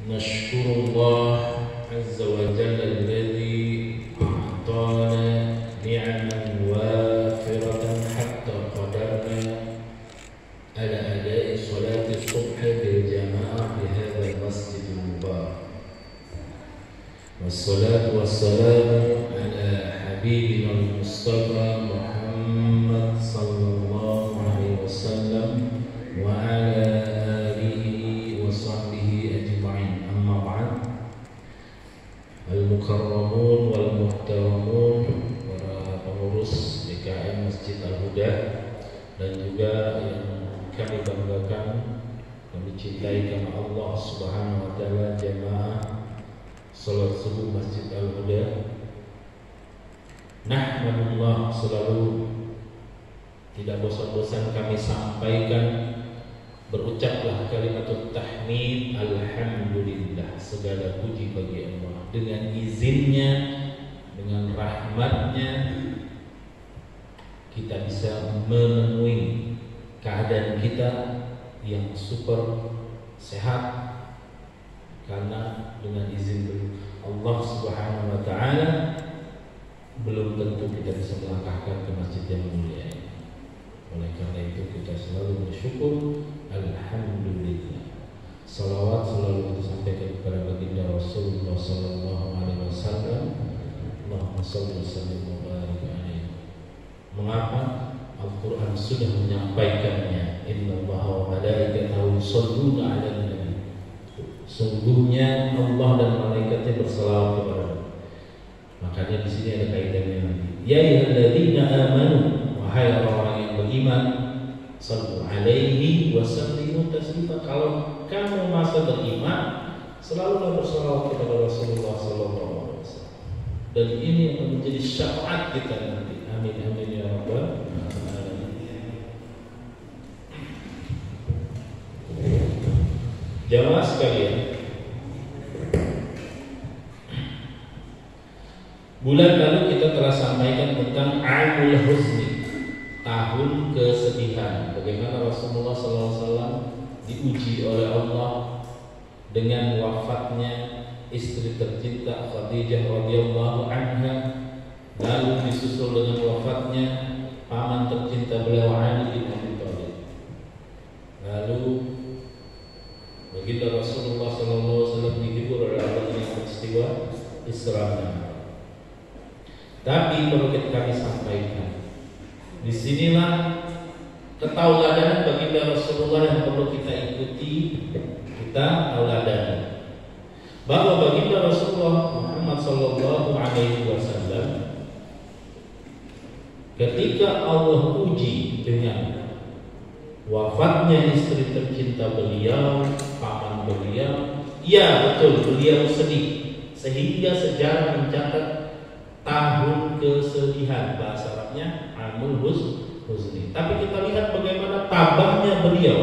نشكر الله عز وجل الذي أعطانا نعما وافرة حتى قدرنا على أداء صلاة الصبح بالجماعة في هذا المسجد المبارك، والصلاة والسلام على حبيبنا المصطفى محمد صلى الله عليه وسلم وعلى al-mukarramun wal muhtaramun, para pengurus DKM Masjid Al-Huda dan juga yang kami banggakan, kami cintai karena Allah Subhanahu wa taala, jamaah salat subuh Masjid Al-Huda. Nahmadullah, selalu tidak bosan-bosan kami sampaikan, berucaplah kalimatut tahmid, alhamdulillah, segala puji bagi Allah. Dengan izinnya, dengan rahmatnya, kita bisa menemui keadaan kita yang super sehat, karena dengan izin Allah Subhanahu wa taala belum tentu kita bisa melangkahkan ke masjid yang mulia ini. Oleh karena itu kita selalu bersyukur, alhamdulillah. Salawat selalu kita sampaikan kepada baginda Rasulullah sallallahu alaihi wasallam. Allahumma shalli wa sallim wa barik alaihi. Mengapa? Al-Qur'an sudah menyampaikannya. Innallaha wa malaikatahu yusholluna 'alan nabi. Sungguhnya Allah dan malaikatnya berselawat kepada. Makanya di sini ada kaitannya nanti. Ya ayyuhalladzina amanu, wahai orang-orang yang beriman, sallu alaihi wa sallimu taslima. Kalau kamu masa beriman, selalulah bersalawat kepada Rasulullah sallallahu alaihi wasallam. Dan ini akan menjadi syafaat kita nanti. Amin amin ya rabbal alamin. Jamaah sekalian, bulan lalu kita telah sampaikan tentang Amul Huzni, tahun kesedihan. Bagaimana Rasulullah SAW diuji oleh Allah dengan wafatnya istri tercinta Khadijah radhiyallahu anha, lalu disusul dengan wafatnya paman tercinta beliau Ali bin Abi Thalib. Lalu baginda Rasulullah SAW dihibur oleh Allah dengan peristiwa Isra Mi'raj. Tapi perlu kami sampaikan, disinilah ketauladanan baginda Rasulullah yang perlu kita ikuti, kita tauladan bahwa baginda Rasulullah Muhammad sallallahu alaihi wasallam ketika Allah uji dengan wafatnya istri tercinta beliau, paman beliau, ya betul, beliau sedih, sehingga sejarah mencatat tahun kesedihan, bahasa Arabnya Amul Huzni. Tapi kita lihat bagaimana tabahnya beliau,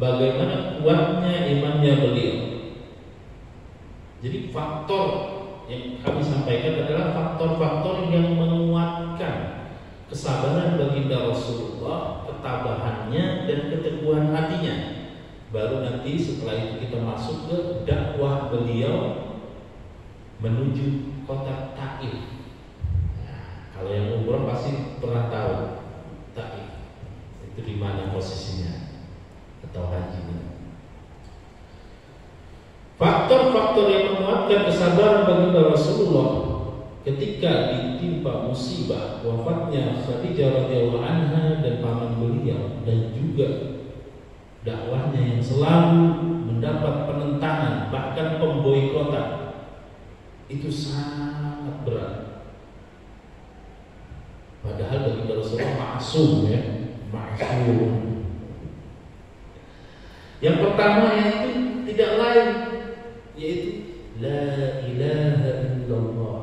bagaimana kuatnya imannya beliau. Jadi faktor yang kami sampaikan adalah faktor-faktor yang menguatkan kesabaran baginda Rasulullah, ketabahannya dan keteguhan hatinya. Baru nanti setelah itu kita masuk ke dakwah beliau menuju kota Taif. Kalau yang umroh pasti pernah tahu Taif itu di mana posisinya, atau haji. Faktor-faktor yang menguatkan kesabaran baginda Rasulullah ketika ditimpa musibah wafatnya Khadijah radhiyallahu anha dan paman beliau, dan juga dakwahnya yang selalu mendapat penentangan, bahkan pemboikotan, itu sangat berat. Padahal baginda Rasulullah ma'sum, ya, ma'sum. Yang pertama yaitu tidak lain, yaitu la ilaha illallah,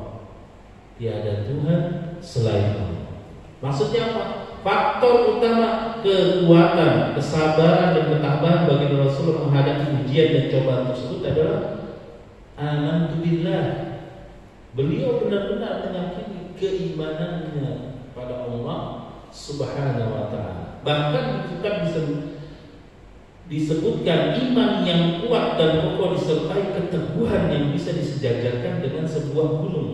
tiada Tuhan selain Allah. Maksudnya apa? Faktor utama kekuatan, kesabaran dan ketabahan baginda Rasulullah menghadapi ujian dan cobaan tersebut adalah amantu billah. Beliau benar-benar meyakini keimanannya pada Allah Subhanahu wa taala. Bahkan kita bisa disebutkan iman yang kuat dan kokoh disertai keteguhan yang bisa disejajarkan dengan sebuah gunung.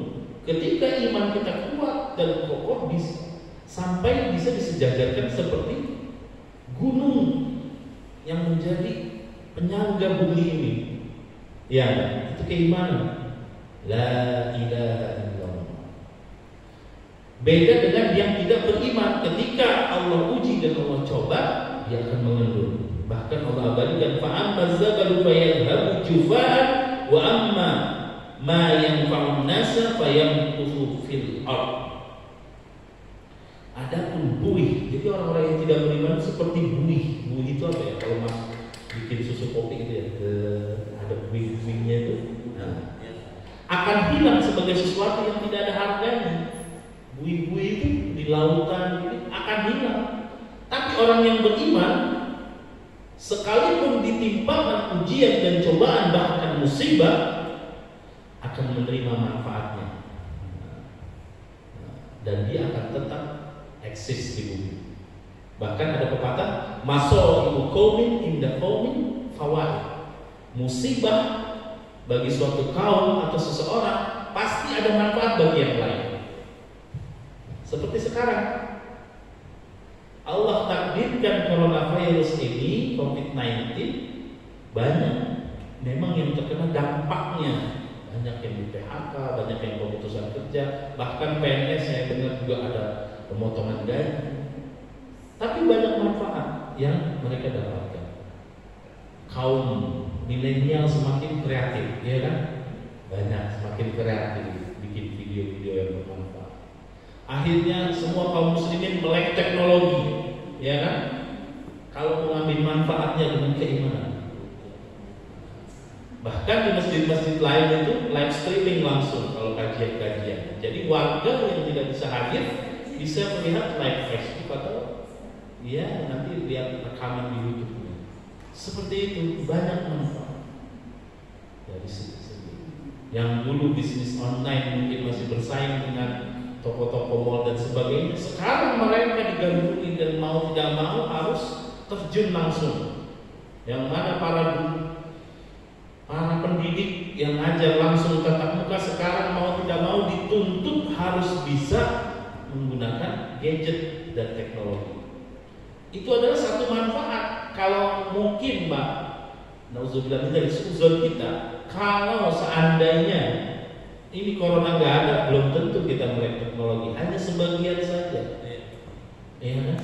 Ketika iman kita kuat dan kokoh sampai bisa disejajarkan seperti gunung yang menjadi penyangga bumi ini. Ya, itu keimanan. La ilaha illallah. Beda dengan yang tidak beriman. Ketika Allah uji dan Allah coba, dia akan mengendur. Bahkan Allah abadikan fa'amma zabalu fayadhabu jufa'an wa amma ma yanfa'un nasa fayamkuthu fil ard. Adapun buih, jadi orang-orang yang tidak beriman seperti buih. Buih itu apa ya? Kalau mas bikin susu kopi gitu ya, ada buih-buihnya itu, akan hilang sebagai sesuatu yang tidak ada harganya. Buih-buih itu di lautan gitu, akan hilang. Tapi orang yang beriman, sekalipun ditimpakan ujian dan cobaan bahkan musibah, akan menerima manfaatnya, dan dia akan tetap eksis di bumi. Bahkan ada pepatah, masaibu qaumin inda qaumin fawaid. Musibah bagi suatu kaum atau seseorang pasti ada manfaat bagi yang lain. Seperti sekarang Allah takdirkan coronavirus ini, COVID-19, banyak memang yang terkena dampaknya. Banyak yang di PHK, banyak yang pemutusan kerja, bahkan PNS saya dengar juga ada pemotongan gaji. Tapi banyak manfaat yang mereka dapatkan. Kaum milenial semakin kreatif, ya kan? Banyak semakin kreatif bikin video-video yang bermanfaat. Akhirnya semua kaum muslimin melek teknologi, ya kan? Kalau mengambil manfaatnya dengan keimanan. Bahkan di masjid-masjid lain itu live streaming langsung kalau kajian-kajian. Jadi warga yang tidak bisa hadir bisa melihat live Facebook atau ya nanti lihat rekaman di YouTube. Seperti itu, banyak manfaat dari situ. Yang dulu bisnis online mungkin masih bersaing dengan toko-toko mall dan sebagainya, sekarang mereka digandrungi dan mau tidak mau harus terjun langsung. Yang mana para pendidik yang ajar langsung tatap muka sekarang mau tidak mau dituntut harus bisa menggunakan gadget dan teknologi. Itu adalah satu manfaat. Kalau mungkin Mbak, nauzubillah dari suzon kita, kalau seandainya ini corona nggak ada, belum tentu kita melek teknologi. Hanya sebagian saja, ya kan?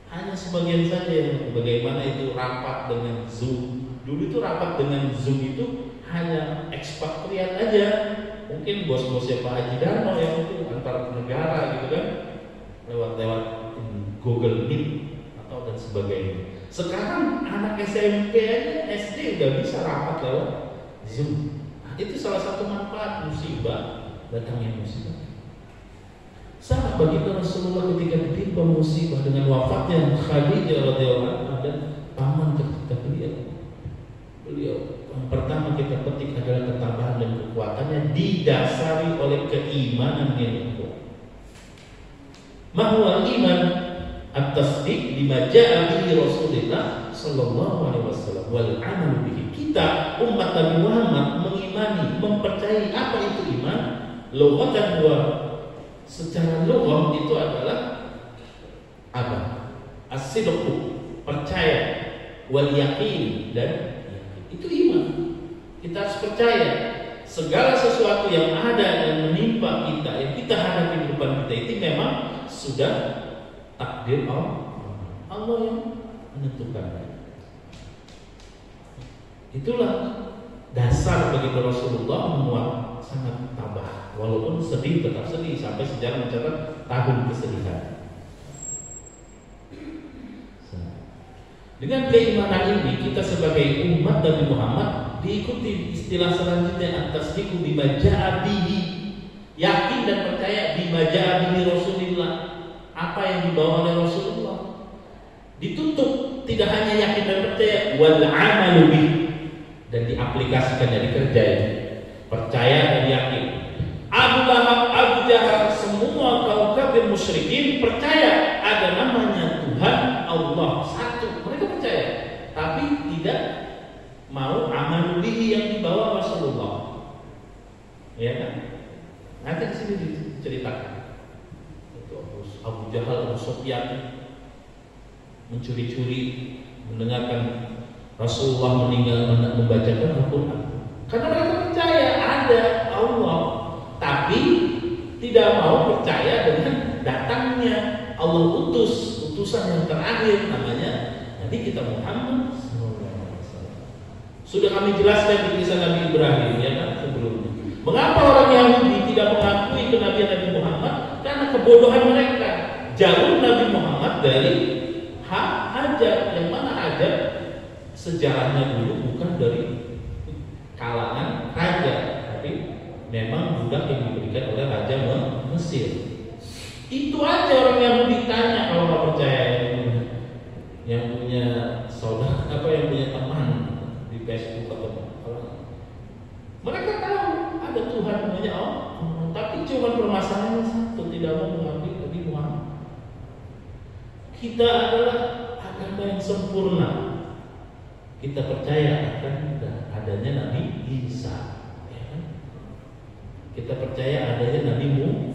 Hanya sebagian saja. Bagaimana itu rapat dengan Zoom? Dulu itu rapat dengan Zoom itu hanya ekspatriat aja. Mungkin bos-bosnya Pak Haji Darmo yang itu antar negara gitu kan, lewat Google Meet atau dan sebagainya. Sekarang anak SMP aja, SD udah bisa rapat lewat Zoom. Itu salah satu manfaat musibah, datangnya musibah. Sama baginda Rasulullah ketika ditimpa musibah dengan wafatnya Khadijah radhiyallahu anha dan paman tercinta beliau. Yang pertama kita petik adalah ketabahan dan kekuatannya didasari oleh keimanan yang kuat. Mahwa iman at-tasdiq bima jaa bihi Rasulullah sallallahu alaihi wasallam wal amal bihi. Kita umat Nabi Muhammad mengimani, mempercayai apa itu iman. Lughatan wa secara lughah itu adalah apa? As-sidqu, percaya, wal yaqin, dan itu iman. Kita harus percaya segala sesuatu yang ada dan menimpa kita, yang kita hadapi di depan kita itu memang sudah takdir Allah yang menentukan. Itulah dasar bagi Rasulullah memuat sangat tabah, walaupun sedih tetap sedih sampai sejarah mencatat tahun kesedihan. Dengan keimanan ini kita sebagai umat Nabi Muhammad diikuti istilah selanjutnya at-tasdiqu bima jaa bihi, yakin dan percaya bima jaa bihi Rasulullah, apa yang dibawa oleh Rasulullah. Ditutup tidak hanya yakin dan percaya, wal amalu bihi, dan diaplikasikan, jadi kerja ya. Percaya dan yakin. Abu Lahab, Abu Jahal, semua kaum kafir musyrikin percaya ada namanya Tuhan Allah satu. Mereka percaya. Tapi tidak mau amal bihi yang dibawa Rasulullah. Ya kan? Nanti di sini diceritakan. Itu Abu Jahal, Abu Sufyan mencuri-curi mendengarkan Rasulullah meninggal membacakan Al-Quran. Karena mereka percaya ada Allah, tapi tidak mau percaya dengan datangnya Allah utusan yang terakhir namanya Nabi kita Muhammad SAW. Sudah kami jelaskan di kisah Nabi Ibrahim ya kan sebelumnya. Mengapa orang Yahudi tidak mengakui kenabian Nabi Muhammad? Karena kebodohan mereka. Jauh Nabi Muhammad dari Hajar, yang mana Hajar sejarahnya dulu bukan dari kalangan raja, tapi memang budak yang diberikan oleh Raja Mesir. Itu aja orang Yahudi tanya kalau nggak percaya yang punya saudara yang punya teman di Facebook atau apa. Mereka tahu ada Tuhan namanya Allah, tapi cuma permasalahannya satu, tidak mau mengambil Nabi Muhammad. Kita adalah agama yang sempurna. Kita percaya akan adanya Nabi Isa. Kita percaya adanya Nabi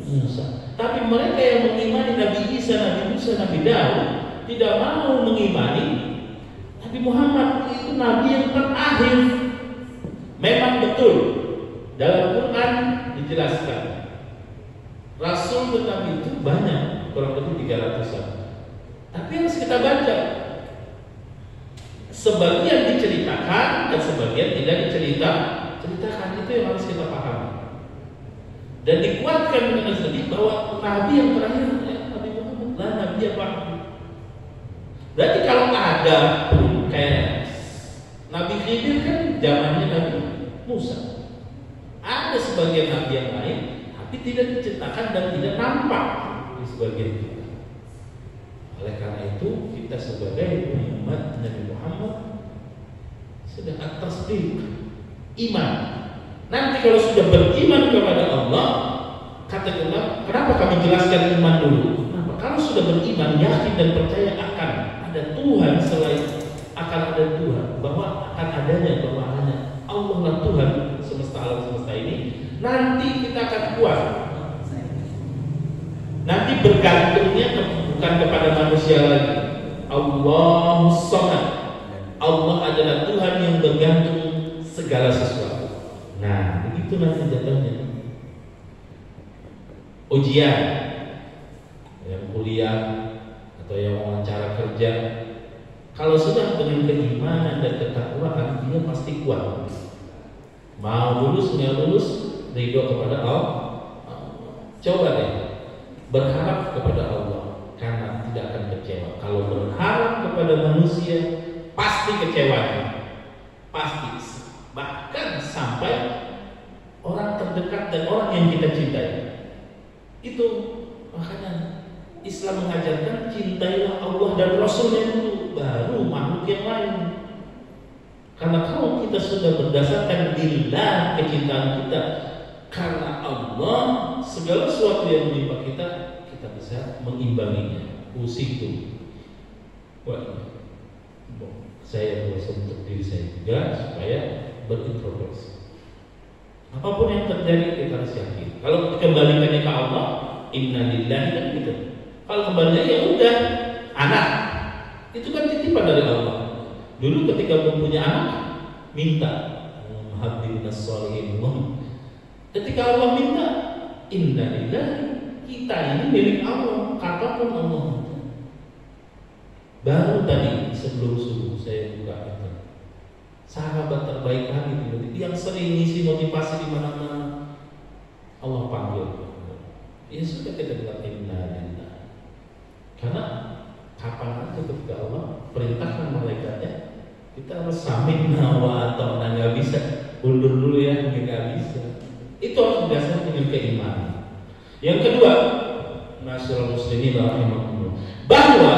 Musa. Tapi mereka yang mengimani Nabi Isa, Nabi Musa, Nabi Daud tidak mau mengimani Nabi Muhammad. Itu Nabi yang terakhir. Memang betul dalam Quran dijelaskan Rasul dan Nabi itu banyak, kurang lebih 300-an. Tapi harus kita baca. Sebagian diceritakan dan sebagian tidak diceritakan. Itu yang harus kita pahami. Dan dikuatkan dengan sedih bahwa Nabi yang terakhir Nabi Muhammad lah Nabi yang terakhir. Berarti kalau ada pun kayak Nabi Khidir kan zamannya Nabi Musa. Ada sebagian Nabi yang lain, tapi tidak diceritakan dan tidak nampak di sebagian kita. Oleh karena itu kita sebagai umat Nabi Muhammad sedang at-tasdiq, iman. Nanti kalau sudah beriman kepada Allah, katakanlah, kenapa kami jelaskan iman dulu? Kenapa? Kalau sudah beriman, yakin dan percaya akan ada Tuhan selain akan ada Tuhan, bahwa akan adanya Allah lah Tuhan semesta alam semesta ini. Nanti kita akan kuat. Nanti bergantungnya bukan kepada manusia lagi. Allahus Samad. Allah adalah Tuhan yang bergantung segala sesuatu. Nah, begitu nanti jatuhnya. Ujian, yang kuliah atau yang wawancara kerja, kalau sudah dengan keimanan dan ketakwaan, dia pasti kuat. Mau lulus, nggak lulus, ridho kepada Allah. Coba deh, berharap kepada Allah, karena tidak akan kecewa. Kalau berharap kepada manusia, pasti kecewa. Pasti. Bahkan sampai orang terdekat dan orang yang kita cintai. Itu makanya Islam mengajarkan cintailah Allah dan Rasulnya dulu, baru makhluk yang lain. Karena kalau kita sudah berdasarkan lillah kecintaan kita karena Allah, segala sesuatu yang menimpa kita, kita bisa mengimbanginya. Usiku, saya bosan untuk diri saya juga supaya berintrospeksi. Apapun yang terjadi kita harus yakin. Kalau kembalikannya ke Allah, inna lillahi kan gitu. Kalau kembalinya ya udah, anak itu kan titipan dari Allah. Dulu ketika mempunyai anak, minta habibnas sholihin. Ketika Allah minta, inna lillahi, kita ini milik Allah, kapanpun Allah. Baru tadi sebelum subuh saya buka itu. Sahabat terbaik kami yang sering ngisi motivasi di mana-mana, Allah panggil. Ya sudah kita bilang inna lillahi. Karena kapan aja ketika Allah perintahkan malaikatnya, kita harus samina wa ata'na, nggak bisa undur dulu ya, nggak bisa. Itu harus berdasarkan dengan keimanan. Yang kedua, masyaallah muslimin rahimahumullah, bahwa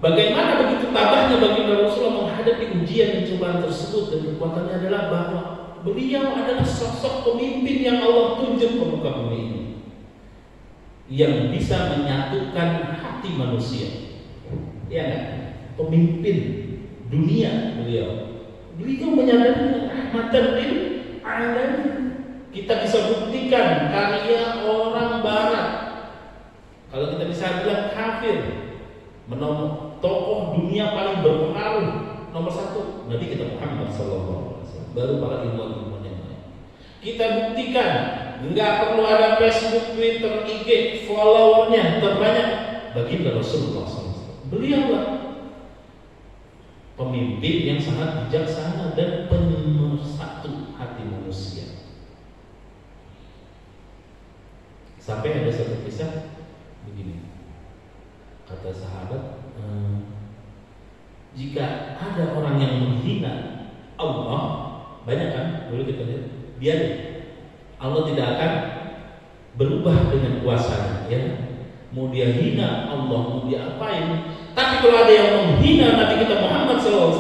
bagaimana begitu tabahnya baginda Rasulullah menghadapi ujian dan cobaan tersebut, dan kekuatannya adalah bahwa beliau adalah sosok pemimpin yang Allah tunjuk ke muka bumi ini, yang bisa menyatukan hati manusia. Ya, pemimpin dunia beliau menyadari rahmatan lil alamin. Kita bisa buktikan karya orang barat. Kalau kita bisa bilang kafir, tokoh dunia paling berpengaruh nomor 1 Nabi kita Muhammad SAW, baru para ilmuwan yang lain. Kita buktikan nggak perlu ada Facebook, Twitter, IG, followernya terbanyak baginda Rasulullah SAW. Beliaulah pemimpin yang sangat bijaksana dan pemersatu hati manusia. Sampai ada satu kisah begini, kata sahabat, jika ada orang yang menghina Allah, banyak kan dulu kita lihat, biarin, Allah tidak akan berubah dengan kuasanya, ya. Mau dia hina Allah, mau dia apain. Tapi kalau ada yang menghina Nabi kita Muhammad SAW,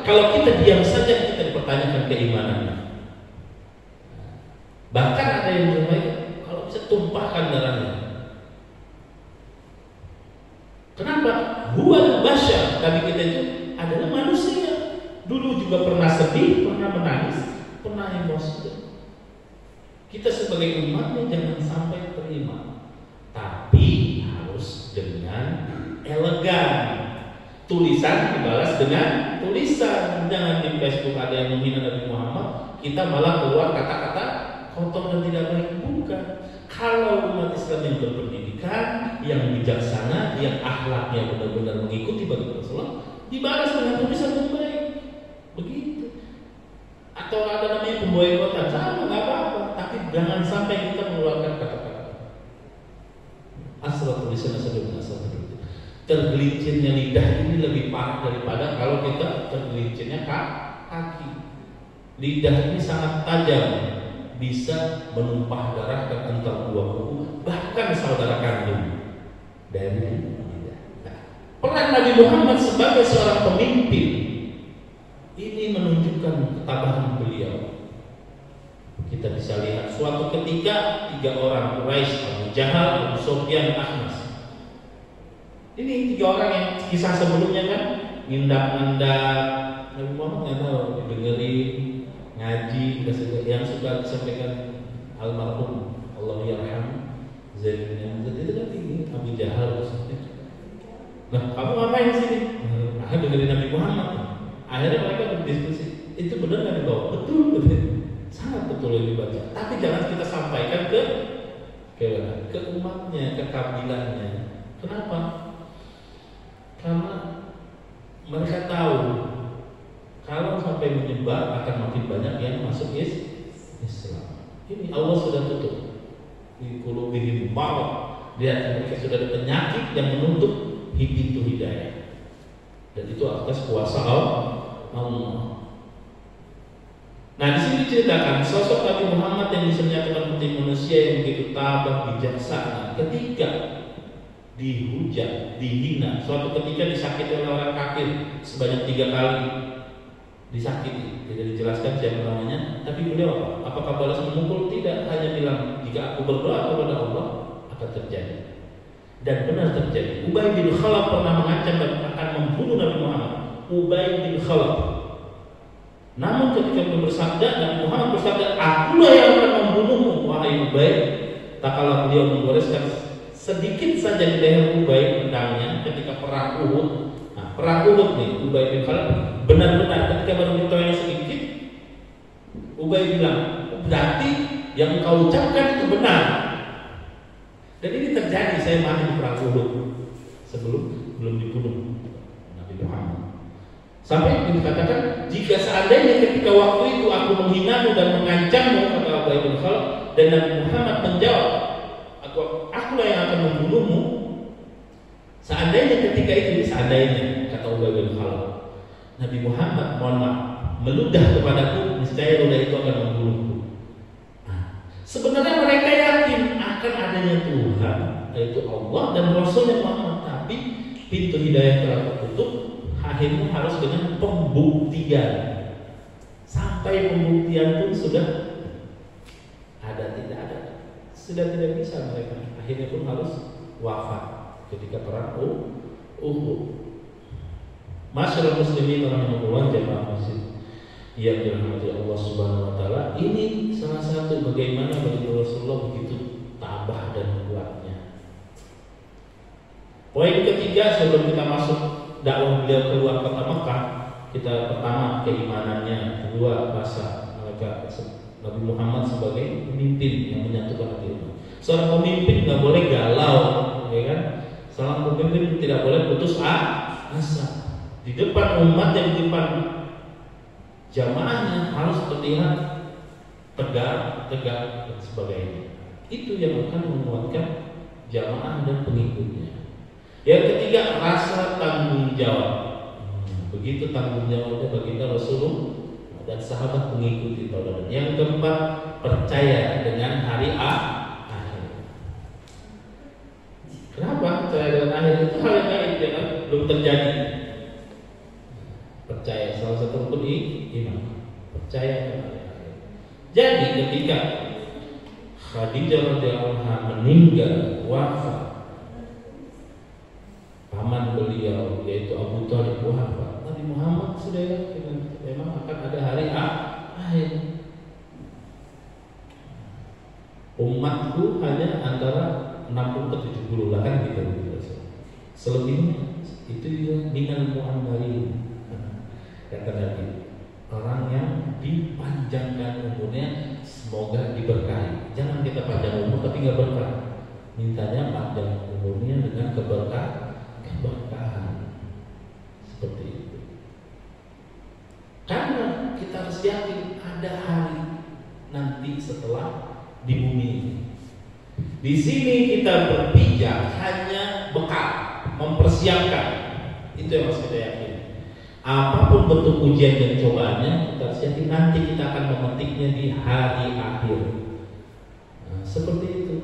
kalau kita diam saja, kita dipertanyakan keimanannya. Bahkan ada yang bermain, kalau bisa tumpahkan darahnya. Kenapa? Huwal basyar. Nabi kita itu adalah manusia. Dulu juga pernah sedih, pernah menangis, pernah emosi. Kita sebagai umatnya jangan sampai terima, tapi harus dengan elegan. Tulisan dibalas dengan tulisan. Jangan di Facebook ada yang menghina Nabi Muhammad, kita malah keluar kata-kata kotor dan tidak baik. Bukan. Kalau umat Islam yang berpendidikan, yang bijaksana, yang akhlaknya benar-benar mengikuti baginda Rasulullah, dibalas dengan tulisan yang baik. Begitu. Atau ada namanya pemboikotan, sama nggak apa-apa, tapi jangan sampai kita mengeluarkan kata-kata. Asal tulisan asal tergelincirnya lidah ini lebih parah daripada kalau kita tergelincirnya kaki. Lidah ini sangat tajam, bisa menumpah darah ke antar dua kuku, bahkan saudara kandung dari lidah. Nah, peran Nabi Muhammad sebagai seorang pemimpin ini menunjukkan ketabahan beliau. Kita bisa lihat suatu ketika 3 orang Quraisy, Abu Jahal, Abu Sufyan, Akhnas. Ini 3 orang yang kisah sebelumnya kan ngindak-ngindak Nabi Muhammad nggak tahu, dengerin ngaji, yang suka disampaikan almarhum Allah yarham Zaid bin Hamzah itu kan ini Abu Jahal maksudnya. Nah, kamu ngapain di sini? Dengerin Nabi Muhammad. Akhirnya mereka berdiskusi, itu benar nggak dibawa? Betul, sangat betul yang dibaca. Tapi jangan kita sampaikan ke umatnya, ke kabilahnya. Kenapa? Karena mereka tahu kalau sampai menyebar akan makin banyak yang masuk Islam. Ini Allah sudah tutup. Di qulubihim marad. Lihat, mereka sudah ada penyakit yang menutup pintu hidayah. Dan itu atas kuasa Allah. Nah, di sini ceritakan sosok Nabi Muhammad yang bisa menyatukan hati manusia yang begitu tabah, bijaksana. Ketika dihujat, dihina, suatu ketika disakiti oleh orang kafir sebanyak 3 kali. Disakiti, tidak dijelaskan siapa namanya, tapi beliau apa? Apakah balas memukul? Tidak, hanya bilang jika aku berdoa kepada Allah akan terjadi. Dan benar terjadi. Ubay bin Khalaf pernah mengancam dan akan membunuh Nabi Muhammad. Ubay bin Khalaf. Namun ketika beliau bersabda, Nabi Muhammad bersabda, akulah yang akan membunuhmu, wahai Ubay. Tak kalah beliau menggoreskan sedikit saja di leher Ubay pedangnya ketika perang Uhud. Nah, perang Uhud nih, Ubay bin Khalaf benar-benar ketika baru ditoynya sedikit, Ubay bilang, berarti yang kau ucapkan itu benar. Dan ini terjadi, saya mati di perang Uhud belum dibunuh Nabi Muhammad. Sampai dikatakan, jika seandainya ketika waktu itu aku menghinamu dan mengancammu, kata Ubay bin Khalaf, dan Nabi Muhammad menjawab, akulah yang akan membunuhmu. Seandainya ketika itu, seandainya, kata Ubay bin Khalaf, Nabi Muhammad, mohon maaf, meludah kepadaku, niscaya ludah itu akan membunuhku. Nah, sebenarnya mereka yakin akan adanya Tuhan, yaitu Allah dan Rasulnya Muhammad, tapi pintu hidayah telah tertutup. Akhirnya harus dengan pembuktian. Sampai pembuktian pun sudah ada, tidak ada, sudah tidak bisa mereka. Akhirnya pun harus wafat ketika perang Uhud. Masyaallah muslimin rahimahullah, jamaah masjid yang dirahmati Allah Subhanahu wa taala, ini salah satu bagaimana bagi Rasulullah begitu tabah dan kuatnya. Poin ketiga sebelum kita masuk dakwah beliau keluar kota Mekah, kita pertama keimanannya, kedua bahasa mereka Nabi Muhammad sebagai pemimpin yang menyatukan hati umat. Seorang pemimpin nggak boleh galau, ya kan? Seorang pemimpin tidak boleh putus asa. Di depan umat dan di depan jamaahnya harus terlihat tegak dan sebagainya. Itu yang akan menguatkan jamaah dan pengikutnya. Yang ketiga, rasa tanggung jawab. Begitu tanggung jawabnya bagi kita Rasulullah dan sahabat pengikuti tauladan. Yang keempat, percaya dengan hari akhir. Kenapa percaya dengan akhir? Itu hal yang gaib, ya, belum terjadi. Percaya, salah satu rukun iman. Percaya dengan hari akhir. Jadi ketika Khadijah radhiyallahu anha meninggal wafat, paman beliau yaitu Abu Thalib wafat, Nabi Muhammad sudah yakin memang akan ada hari akhir. Umatku hanya antara 60 ke 70 lah kan gitu. Selebihnya itu juga minal mu'ammarin. Kata Nabi, orang yang dipanjangkan umurnya semoga diberkahi. Jangan kita panjang umur tapi nggak berkah. Mintanya panjang umurnya dengan keberkahan. Seperti itu. Karena kita harus yakin ada hari nanti setelah di bumi ini. Di sini kita berpijak hanya bekal, mempersiapkan. Itu yang harus kita yakin. Apapun bentuk ujian dan cobaannya, kita harus yakin nanti kita akan memetiknya di hari akhir. Nah, seperti itu.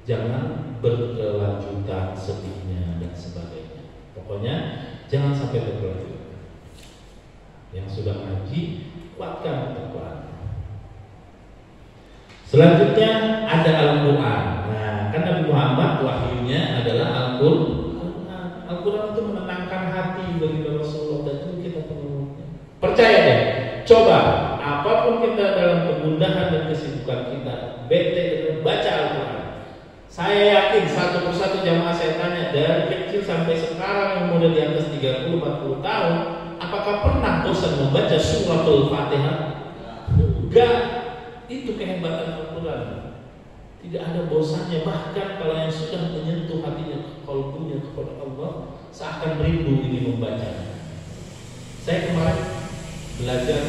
Jangan berkelanjutan sedihnya dan sebagainya. Pokoknya jangan sampai berkelanjutan. Yang sudah ngaji, kuatkan ketakwaan. Selanjutnya ada Al-Quran. Nah, kan Nabi Muhammad wahyunya adalah Al-Quran. Al-Quran itu menenangkan hati bagi Rasulullah dan itu kita pengikutnya. Percaya deh, coba apapun kita dalam kegundahan dan kesibukan kita, bete dengan baca Al-Quran. Saya yakin satu persatu jamaah saya tanya dari kecil sampai sekarang yang udah di atas 30-40 tahun, apakah pernah bosan membaca suratul Fatihah? Enggak. Itu kehebatan Al-Quran. Tidak ada bosannya, bahkan kalau yang sudah menyentuh hatinya, qalbunya kepada Allah, seakan rindu ini membacanya. Saya kemarin belajar,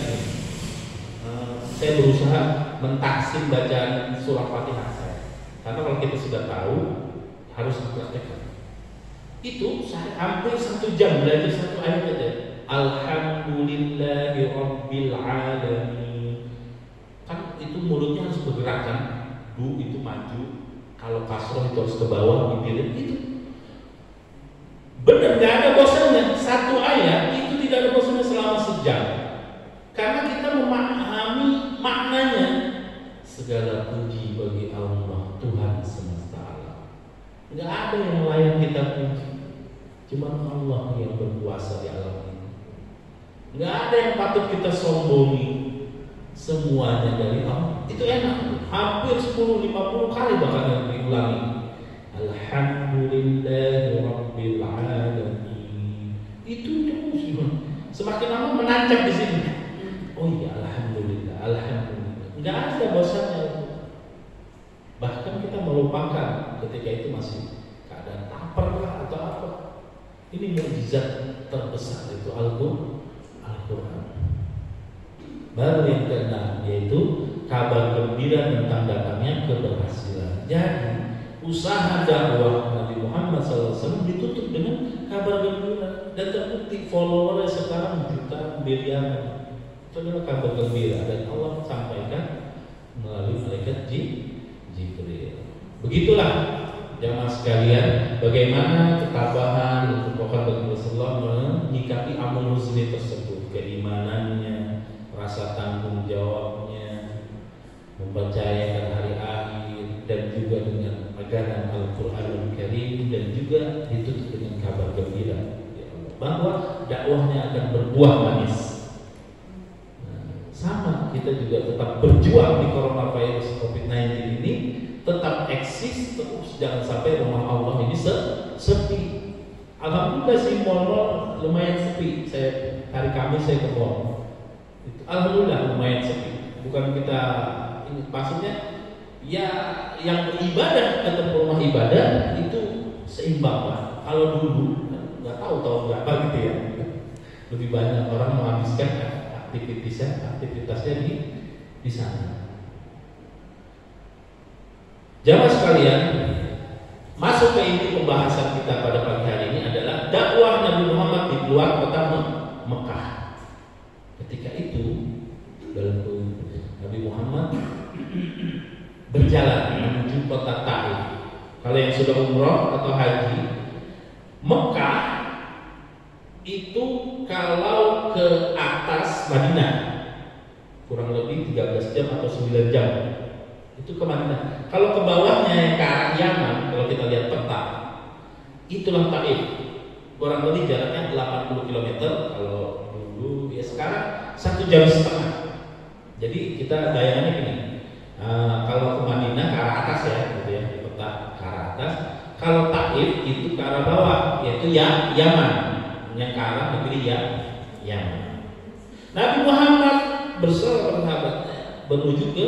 saya berusaha mentaksim bacaan surah Fatihah saya. Karena kalau kita sudah tahu, harus dipraktekkan. Itu saya hampir 1 jam belajar 1 ayat aja. Alhamdulillahi Rabbil Alamin. Kan itu mulutnya harus bergerak kan? Bu itu maju, kalau kasroh itu harus ke bawah, bibirnya itu. Benar, nggak ada bosannya. 1 ayat itu tidak ada bosannya selama sejam. Karena kita memahami maknanya. Segala puji bagi Allah, Tuhan semesta alam. Nggak ada yang layak kita puji. Cuma Allah yang berkuasa di alam ini. Nggak ada yang patut kita sombongi. Semuanya dari Allah. Itu enak. Hampir 10-50 kali bahkan yang diulangi. Alhamdulillahi Rabbil Alamin. Itu terus. Semakin lama menancap di sini. Oh iya, alhamdulillah, alhamdulillah. Enggak ada bosannya. Bahkan kita melupakan ketika itu masih keadaan lapar lah atau apa. Ini mukjizat terbesar itu Al-Quran. Baru yang keenam yaitu kabar gembira tentang datangnya keberhasilan. Jadi usaha dakwah Nabi Muhammad SAW ditutup dengan kabar gembira dan terbukti followernya sekarang jutaan miliaran. Itu adalah kabar gembira dan Allah sampaikan melalui malaikat Jibril. Begitulah jamaah sekalian, bagaimana ketabahan dan kekokohan bagi Rasulullah menyikapi amrul husni tersebut, keimanannya, rasa tanggung jawabnya, mempercayakan hari akhir, dan juga dengan ajaran Al-Quran Al-Karim, dan juga ditutup dengan kabar gembira. Ya Allah. bahwa dakwahnya akan berbuah manis. Sama, kita juga tetap berjuang di coronavirus COVID-19 ini, tetap eksis terus, jangan sampai rumah Allah ini sepi. Alhamdulillah sih mall lumayan sepi. Hari Kamis saya ke mall, alhamdulillah lumayan sepi. Bukan kita ini, maksudnya ya yang beribadah tetap rumah ibadah itu seimbang lah. Kalau dulu nggak tahu tahun berapa gitu ya, lebih banyak orang menghabiskan aktivitasnya di sana. Jamaah sekalian, masuk ke inti pembahasan kita pada pagi hari ini adalah dakwah Nabi Muhammad di luar kota Mekah. Ketika itu dalam Nabi Muhammad berjalan menuju kota Taif. Kalau yang sudah umroh atau haji, Mekah itu kalau ke atas Madinah kurang lebih 13 jam atau 9 jam itu ke Madinah. Kalau ke bawahnya yang ke arah Yaman, kalau kita lihat peta, itulah Taif. Kurang lebih jaraknya 80 km. Kalau dulu ya sekarang 1,5 jam. Jadi kita bayangannya gini, kalau ke Madinah ke arah atas ya, gitu ya, di peta ke arah atas. Kalau Taif itu ke arah bawah, yaitu Yaman, yang ke arah negeri Yaman. Nabi Muhammad bersama sahabatnya menuju ke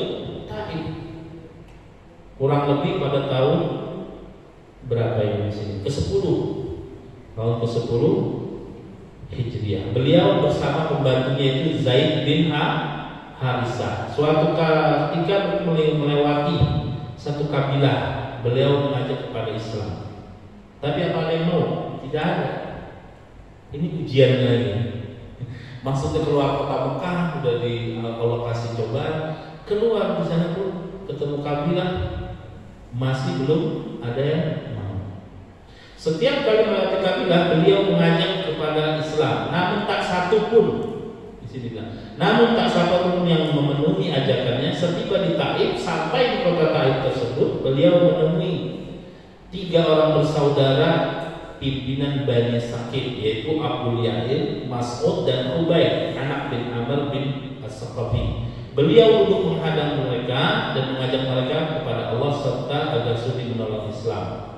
Taif. Kurang lebih pada tahun berapa ini di sini? Ke-10. Tahun ke-10 Hijriah. Beliau bersama pembantunya itu Zaid bin Harisah. Suatu ketika melewati satu kabilah, beliau mengajak kepada Islam. Tapi apa yang mau? Tidak ada. Ini ujian lagi. Maksudnya keluar kota Mekah udah di Allah kasih cobaan, keluar di sana pun ketemu kabilah masih belum ada yang mau. Setiap kali melewati kabilah beliau mengajak kepada Islam, namun tak satu pun di sini bilang, namun tak satu pun yang memenuhi ajakannya. Setiba di Taif, sampai di kota Taif tersebut, beliau menemui 3 orang bersaudara pimpinan Bani Saqif, yaitu Abu Yahil, Mas'ud dan Ubaid, anak bin Amr bin As-Saqafi. Beliau duduk menghadang mereka dan mengajak mereka kepada Allah serta agar sudi menolong Islam.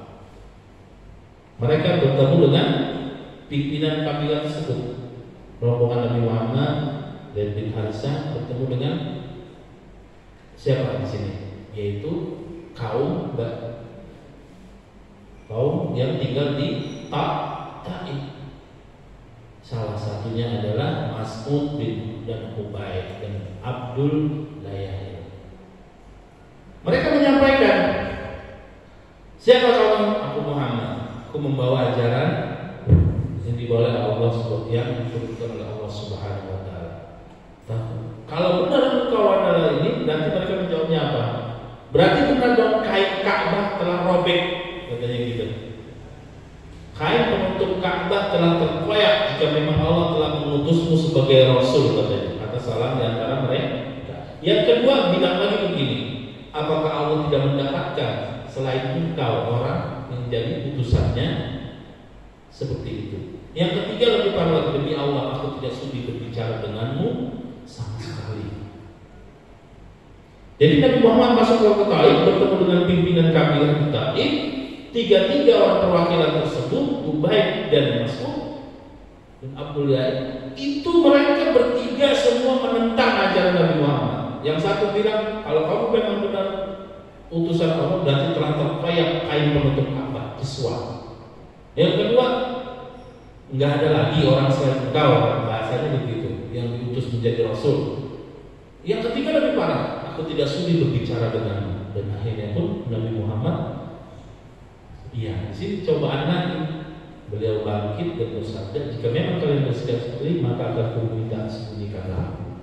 Mereka bertemu dengan pimpinan kabilah tersebut. Rombongan Nabi Muhammad dan bin Harisah bertemu dengan siapa di sini? Yaitu kaum yang tinggal di Taif. Salah satunya adalah Mas'ud bin dan Ubaid dan Abdul Layahil. Mereka menyampaikan, siapa kamu? Aku Muhammad. Aku membawa ajaran yang dibawa oleh Allah yang diturunkan oleh Allah Subhanahu wa taala. Kalau benar engkau adalah ini, berarti mereka menjawabnya apa? Berarti benar dong kain Ka'bah telah robek, katanya gitu. Kain penutup Ka'bah telah terkoyak jika memang Allah telah mengutusmu sebagai Rasul, katanya. Kata salam di antara mereka. Yang kedua bilang lagi begini, apakah Allah tidak mendapatkan selain engkau orang yang jadi utusannya seperti itu? Yang ketiga lebih parah, demi Allah aku tidak sudi berbicara denganmu sama sekali. Jadi Nabi Muhammad masuk ke Taif, bertemu dengan pimpinan kabilah di Taif. 3 orang perwakilan tersebut, Ubaid dan Mas'ud dan Abdul Layahil, itu mereka bertiga semua menentang ajaran Nabi Muhammad. Yang satu bilang, kalau kamu memang benar utusan Allah, berarti telah terkoyak kain penutup Ka'bah, kiswah. Yang kedua, nggak ada lagi orang selain engkau, bahasanya begitu, yang diutus menjadi Rasul. Yang ketiga lebih parah, aku tidak sudi berbicara denganmu. Dan akhirnya pun Nabi Muhammad, iya, di sini cobaan lagi. Beliau bangkit dan bersabda, jika memang kalian bersikap seperti ini, maka akan aku minta sembunyikanlah aku.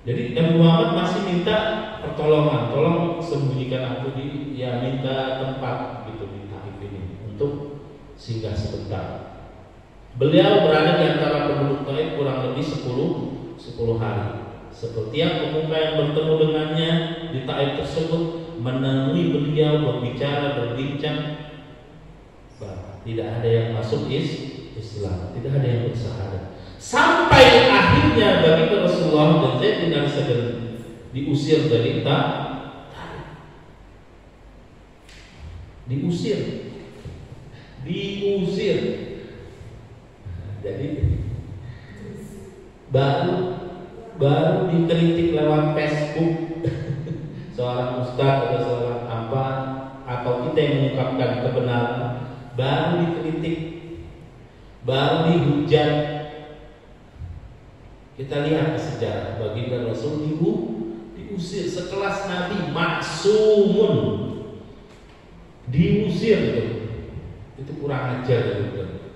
Jadi Nabi Muhammad masih minta pertolongan, tolong sembunyikan aku di, ya minta tempat gitu di Taif ini untuk singgah sebentar. Beliau berada di antara penduduk Taif kurang lebih 10 hari. Seperti yang pemuka yang bertemu dengannya di Taif tersebut menemui beliau, berbicara, berbincang. Tidak ada yang masuk Islam, tidak ada yang bersyahadat. Sampai akhirnya bagi Rasulullah dan Zaid bin Sabit diusir dari Taif. Diusir. Jadi baru dikritik lewat Facebook seorang ustaz atau seorang apa, atau kita yang mengungkapkan kebenaran, baru dikritik, baru dihujat. Kita lihat sejarah baginda Rasul diusir, sekelas Nabi maksumun diusir itu kurang ajar gitu.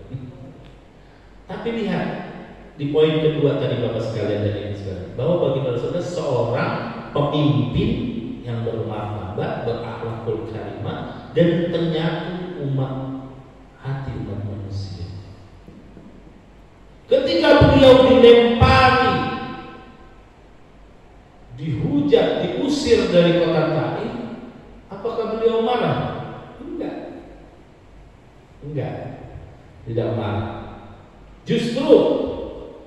Tapi lihat di poin kedua tadi Bapak sekalian dan Ibu sekalian, bahwa baginda Rasul seorang pemimpin yang bermartabat, berakhlakul karimah, dan ternyata hati umat manusia. Ketika beliau dilempari, dihujat, diusir dari kota Taif, apakah beliau marah? Enggak, tidak marah. Justru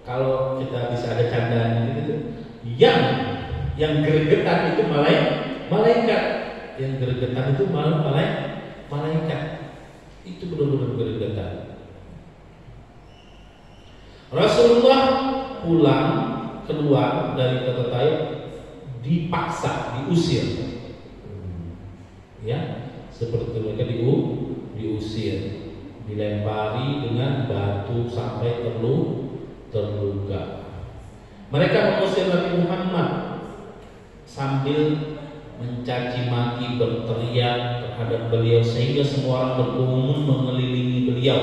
kalau kita bisa ada candaan gitu, yang gregetan itu malaikat, yang gregetan itu malah malaikat. Itu benar-benar gregetan. Rasulullah pulang keluar dari kota Taif dipaksa, diusir. Ya, seperti mereka diusir, dilempari dengan batu sampai terluka. Mereka mengusir Nabi Muhammad sambil mencaci maki, berteriak terhadap beliau sehingga semua orang berkerumun mengelilingi beliau.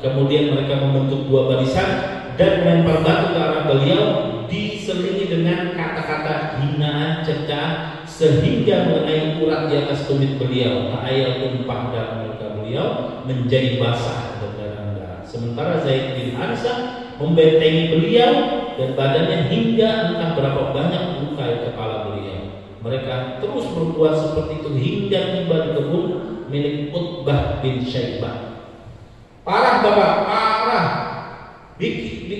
Kemudian mereka membentuk dua barisan dan melempar batu ke arah beliau, diselingi dengan kata-kata hinaan, cercaan, sehingga mengenai urat di atas tumit beliau. Air tumpah darah muka beliau menjadi basah dan darah. Sementara Zaid bin Harisah membentengi beliau dan badannya hingga entah berapa banyak luka di kepala beliau. Mereka terus berbuat seperti itu hingga tiba di kebun milik Utbah bin Syaibah. Parah Bapak, parah.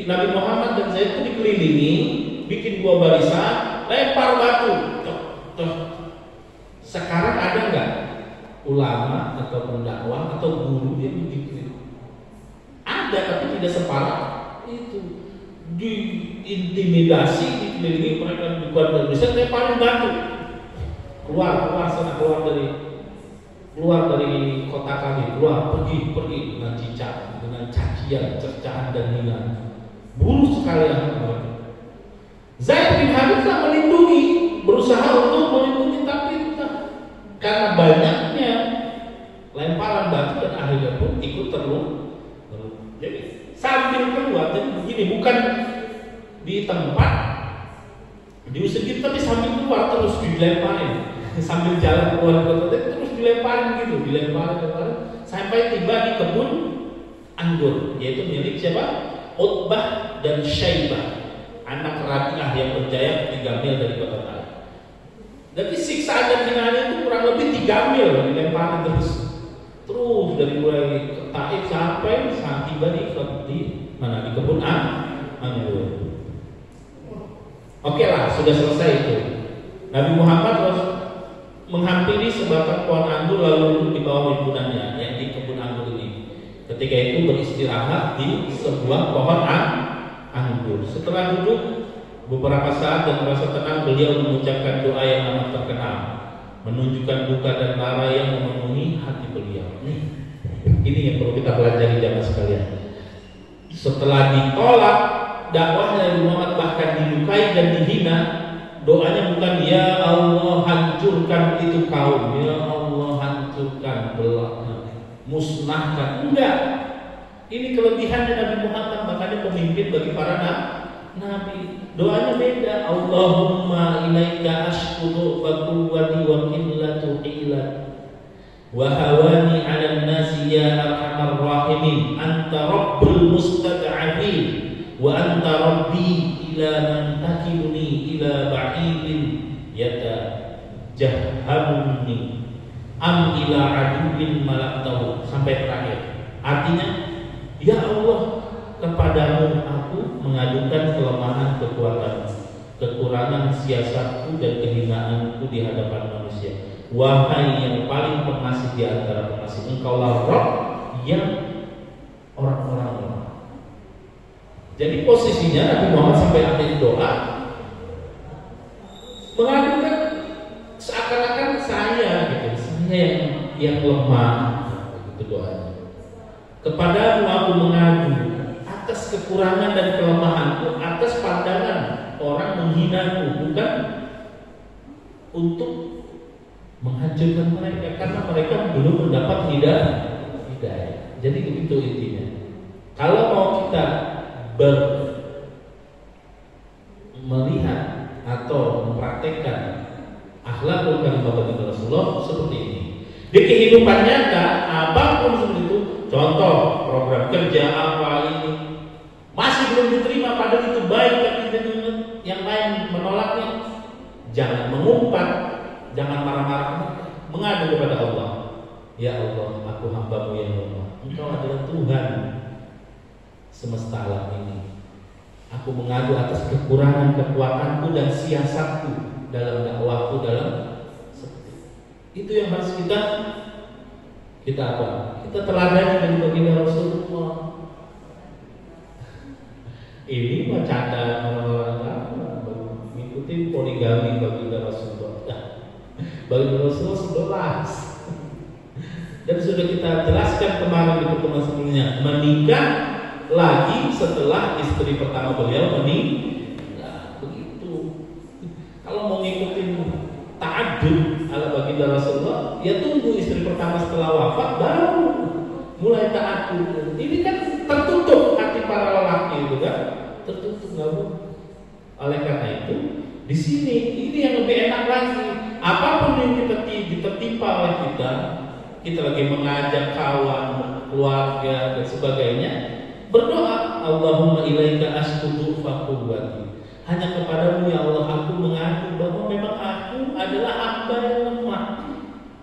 Nabi Muhammad dan Zaid itu dikelilingi, bikin dua barisan, lempar batu. Sekarang ada nggak ulama atau pendakwah atau guru yang begitu? Ada, tapi tidak separah itu. Diintimidasi, dikelilingi, mereka dibuat barisan, lemparin batu. Keluar dari kota kami, pergi dengan cicak, dengan cacian, cercaan dan hinaan. Buruk sekali anak mereka. Zaid bin Harithah melindungi, berusaha untuk melindungi, tapi karena banyaknya lemparan batu dan akhirnya pun ikut terluka. Jadi sambil keluar, jadi begini, bukan di tempat diusir gitu, tapi sambil keluar terus dilemparin. Sambil jalan keluar kota terus dilemparin sampai tiba di kebun anggur, yaitu milik siapa? Utbah dan Syaibah, anak Rabi'ah yang berjaya 3 mil dari kota Taif. Jadi siksaan dan hinaannya itu kurang lebih 3 mil dilemparin terus dari mulai Taif sampai saat tiba di kebun anggur. Oke lah, sudah selesai itu. Nabi Muhammad menghampiri sebatang pohon anggur lalu duduk di bawah rimbunannya yang di kebun anggur ini. Ketika itu beristirahat di sebuah pohon anggur. Setelah duduk beberapa saat dan merasa tenang, beliau mengucapkan doa yang amat terkenal, menunjukkan duka dan lara yang memenuhi hati beliau. Ini yang perlu kita pelajari jamaah sekalian. Setelah ditolak dakwahnya Nabi Muhammad, bahkan dilukai dan dihina, doanya bukan ya Allah hancurkan itu kaum, ya Allah hancurkan, musnahkan. Enggak. Ini kelebihannya Nabi Muhammad, makanya pemimpin bagi para nabi. Doanya beda. Allahumma ilaika ashkudu faquwati wa qillatu ilat wa hawani 'ala an-nasi ya arhamar rahimin, anta rabbul mustad'afin wa anta rabbi ila man takiluni ila ba'idin yatajahhamuni am ila aduwwin malaktahu, sampai terakhir. Artinya, ya Allah, kepadamu aku mengadukan kelemahan kekurangan siasatku dan kehinaanku di hadapan manusia. Wahai yang paling pengasih di antara pengasih, engkaulah Rabb yang orang-orang lemah. Jadi posisinya Nabi Muhammad sampai akhir doa mengadukan seakan-akan saya yang lemah, gitu doanya. Kepadamu aku mengadu atas kekurangan dan kelemahanku, atas pandangan orang menghinaku, bukan untuk menghancurkan mereka, karena mereka belum mendapat hidayah. Jadi begitu intinya. Kalau mau kita melihat atau mempraktekkan akhlakul karimah bagi Rasulullah seperti ini di kehidupan nyata, apapun seperti itu, contoh program kerja apa ini masih belum diterima, padahal itu baik, tapi yang lain menolaknya, jangan mengumpat, jangan marah-marah, mengadu kepada Allah. Ya Allah, aku hamba-Mu yang lemah. Engkau adalah Tuhan semesta alam ini. Aku mengadu atas kekurangan kekuatanku dan siasatku dalam dakwahku, dalam itu yang harus kita apa? Kita teladani dari baginda Rasulullah. Ini macam orang-orang mengikuti poligami baginda Rasulullah. Baginda Rasulullah 11. Dan sudah kita jelaskan kemarin di pertemuan sebelumnya, menikah lagi setelah istri pertama beliau meninggal. Begitu. Kalau mau ngikutin ta'addud ala baginda Rasulullah, ya tunggu istri pertama setelah wafat baru mulai ta'addud. Ini kan tertutup hati para lelaki itu kan, tertutup nggak boleh. Oleh karena itu, di sini ini yang lebih enak lagi. Apapun yang ditertimpa oleh kita lagi mengajak kawan, keluarga dan sebagainya, berdoa, Allahumma ilaika askutu faquwwati. Hanya kepadamu ya Allah aku mengadu bahwa memang aku adalah hamba yang lemah.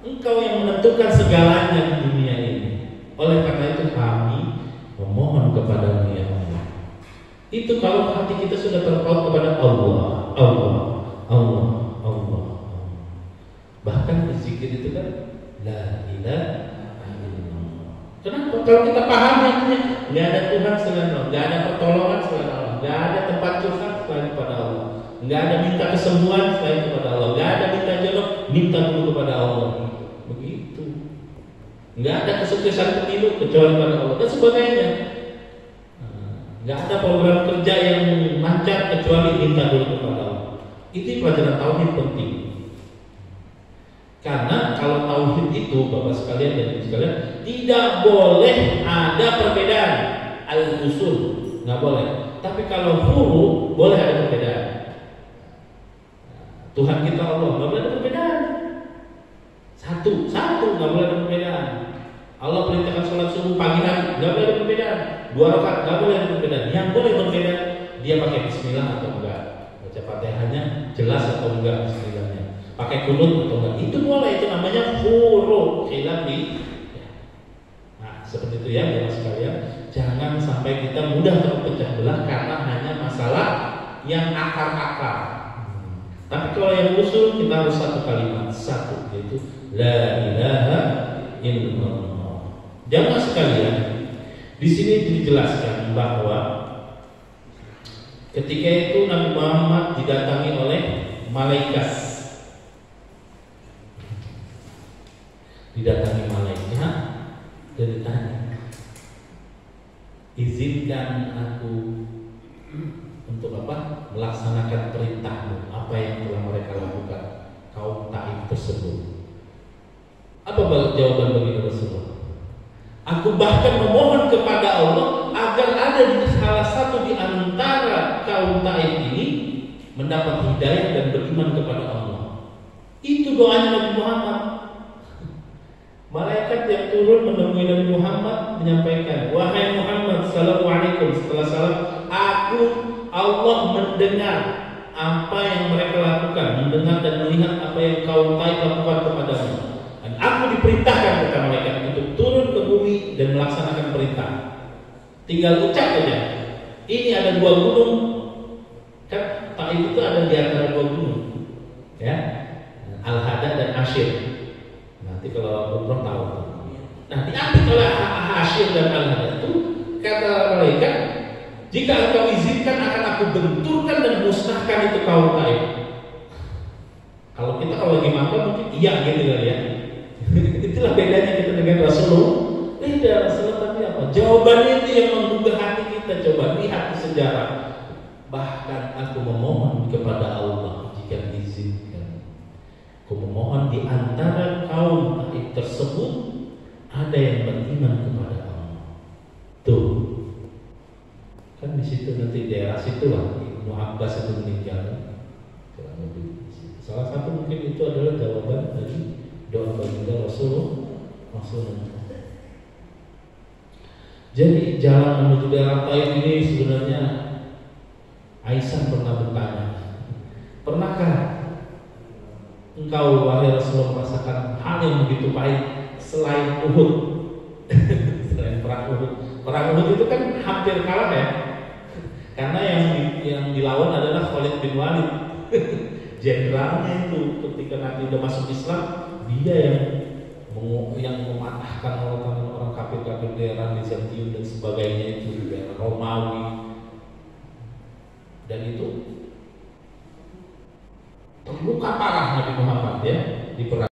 Engkau yang menentukan segalanya di dunia ini. Oleh karena itu kami memohon kepadamu ya Allah. Itu kalau hati kita sudah terpaut kepada Allah, Allah, Allah, Allah. Bahkan di zikir itu kan la ilaha illallah. Kenapa? Kalau kita pahami artinya nggak ada Tuhan selain Allah, nggak ada pertolongan selain Allah, nggak ada tempat curhat selain kepada Allah, nggak ada minta kesembuhan selain kepada Allah, nggak ada minta jodoh, minta dulu kepada Allah. Begitu. Nggak ada kesuksesan pemilu kecuali kepada Allah dan sebagainya. Nggak ada program kerja yang lancar kecuali minta dulu kepada Allah. Itu pelajaran tauhid penting. Karena kalau tauhid itu, Bapak sekalian dan Ibu sekalian, tidak boleh ada perbedaan al-usul, nggak boleh. Tapi kalau furu boleh ada perbedaan. Tuhan kita Allah nggak boleh ada perbedaan. Satu nggak boleh ada perbedaan. Allah perintahkan sholat subuh pagi hari, nggak boleh ada perbedaan. 2 rakaat nggak boleh ada perbedaan. Yang boleh berbeda dia pakai Bismillah atau enggak, baca Fatihahnya jelas atau enggak Bismillahnya. Pakai kunut atau enggak, itu boleh, itu namanya furu khilaf di. Nah, seperti itu ya, Bapak sekalian. Jangan sampai kita mudah terpecah belah karena hanya masalah yang akar-akar. Tapi kalau yang usul kita harus satu kalimat, satu, yaitu la ilaha illallah. Jamaah sekalian, di sini dijelaskan bahwa ketika itu Nabi Muhammad didatangi oleh malaikat. Didatangi malaikat dan ditanya, izinkan aku untuk apa? Melaksanakan perintahmu, apa yang telah mereka lakukan kaum Taif tersebut. Apa jawaban bagi Rasulullah? Aku bahkan memohon kepada Allah agar ada di salah satu di antara kaum Taif ini mendapat hidayah dan beriman kepada Allah. Itu doanya Nabi Muhammad. Malaikat yang turun menemui Nabi Muhammad menyampaikan, wahai Muhammad, assalamualaikum. Setelah salam, aku Allah mendengar apa yang mereka lakukan, mendengar dan melihat apa yang kaum Taif lakukan kepadamu. Dan aku diperintahkan kata malaikat untuk turun ke bumi dan melaksanakan perintah. tinggal ucap aja. Ini ada 2 gunung, kan Taif itu ada di antara 2 gunung, ya, Al-Hada dan Ashir. Nanti kalau umroh tahu. Nah, diartikan oleh Ashir dan Al-Hada itu kata malaikat, jika engkau izinkan akan aku benturkan dan musnahkan itu kaum Taif. Kalau kita lagi makan mungkin iya gitu kan ya. Itulah bedanya kita dengan Rasulullah. Beda Rasulullah, tapi apa? Jawabannya itu yang menggugah hati kita. Coba lihat di sejarah. Bahkan aku memohon kepada Allah jika diizinkan. Aku memohon di antara kaum Taif tersebut ada yang beriman kepada Allah. Tuh, kan di situ nanti daerah situlah Ibnu Abbas itu meninggal. Salah satu mungkin itu adalah jawaban dari doa baginda Rasulullah. Jadi jalan menuju daerah Taif ini sebenarnya Aisyah pernah bertanya, pernahkah engkau wahai Rasulullah merasakan hal yang begitu pahit selain Uhud? Selain perang Uhud. Perang Uhud itu kan hampir kalah ya, karena yang dilawan adalah Khalid bin Walid. Jenderalnya itu ketika nanti udah masuk Islam, dia yang mematahkan orang kafir-kafir daerah Bizantium dan sebagainya itu, daerah Romawi, dan itu terluka parah Nabi Muhammad ya di perang.